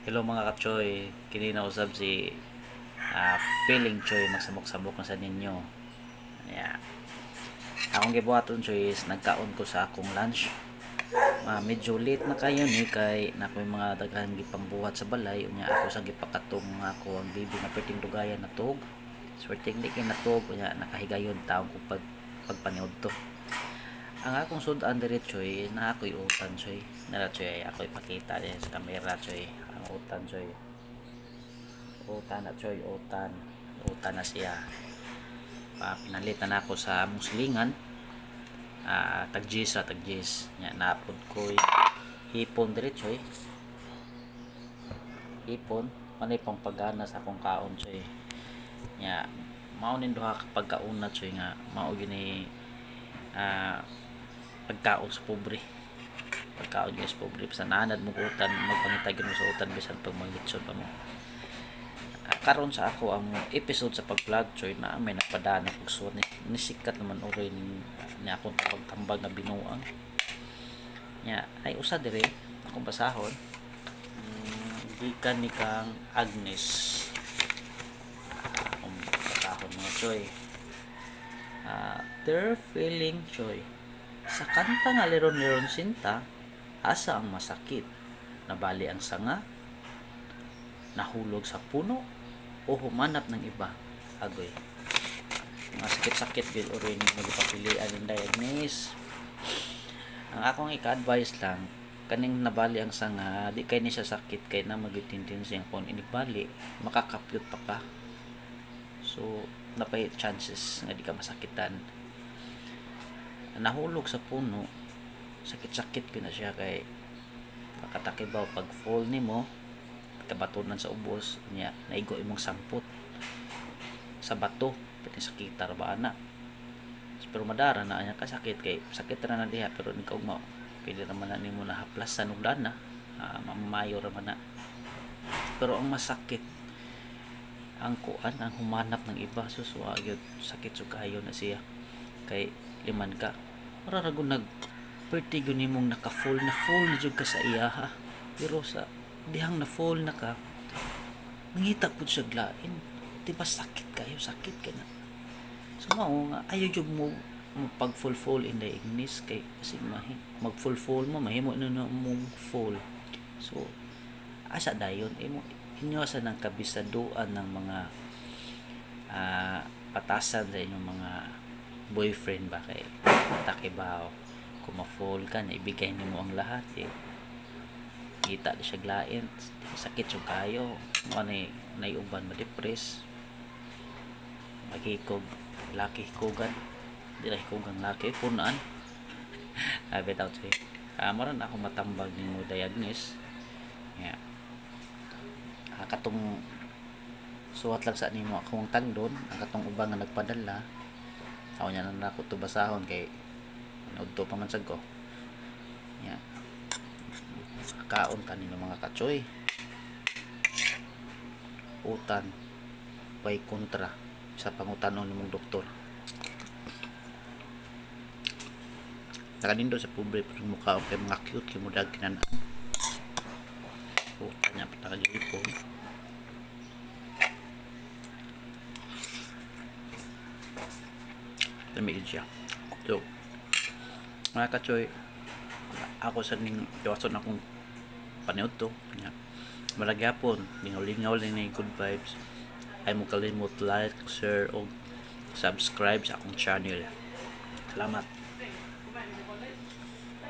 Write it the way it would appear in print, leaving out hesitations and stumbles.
Hello mga kachoy, kini na usab si feeling choy magsamok-samok na sa ninyo. Yeah. Akong gibuhaton choy is nagkaon ko sa akong lunch. Medyo late na kayo ni kay na ko'y mga daghan gipangbuhat sa balay unya ako sa gipakatong ako ang bibi na perting dugayan na tog. Swerteng di kay natog unya nakahigayon taong ko pagpaniod to. Ang akong sudan diri choy na ako'y utan choy. Nara choy ay ako'y pakita din sa camera choy. Ang utan choy. Utan na choy, utan na siya. Pinalitan na ako sa muslingan. Tagjis nya napod ko hipon diri choy. Hipon manay pang pagana sa akong kaon choy. Nya mao nin duha ka pagkauna choy nga mao gini pagkaon sa pobre. Pagkaon gyud sa pobre sa nanad mo utan magpangitag mo sa utan bisan pag mangitson pa mo. Karon sa ako ang episode sa pag-vlog choy na may napadaan og suot ni sikat naman oray ni akong pagtambag na binuang nya ay usa dire akong basahon gikan ni kang Agnes akong basahon mga choy they're feeling choy sa kanta nga Liron-Liron Sinta asa ang masakit nabali ang sanga nahulog sa puno o humanap ng iba agoy mga sakit-sakit gid oray ni magpapilian ng diagnosis. Ang akong ika-advise lang kaning nabali ang sanga di kay ni siya sakit kay na magitintinsin kung inibali makakapyot pa ka so napay chances nga di ka masakitan. Nahulog sa puno sakit-sakit ko na siya kay makatakibaw pag fall nimo kabatunan sa ubos niya naigo imong sampot sa bato pati sa kitar ba ana pero madara na anya kasakit kay sakit ra na diha pero ni kaugma pwede naman na nimo na haplasan og dana mamamayo ra man na pero ang masakit ang kuan ang humanap ng iba suswa gyud sakit so kayo na siya kay liman ka mararagon nag pertigo nimong naka full na jud ka sa iya ha pero sa dihang na full na ka nangita pud sa glain di ba sakit kayo sakit ka na so mao nga ayo jud mo pag full in the ignis kay kasi mag full mo mahimo na mong full so asa dayon imo inyo sa nang kabisaduan ng mga patasan sa inyong mga boyfriend ba kay takibaw kung ma-full ka na ibigay nimo ang lahat kita di siya glain sakit yung kayo mo naiuban ma-depress magikog laki hikugan di na hikugan laki punaan bitaw siya maran ako matambag ni mo diagnosis katong suwat lang sa nimo akong tagdon ang katong ubang nga nagpadala ako niya na ako to basahon kay naudto pa man sad ko kaon kanino mga kachoy utan way kontra sa pangutanon nimong doktor nakanindo sa pobre pero mukha kay mga cute kay mudag kinana utan niya patagipon lamig siya so mga kachoy ako sa ning iwason akong paniod to malagyapon lingaw-lingaw lang na good vibes ay mo kalimot like, share o subscribe sa akong channel. Salamat.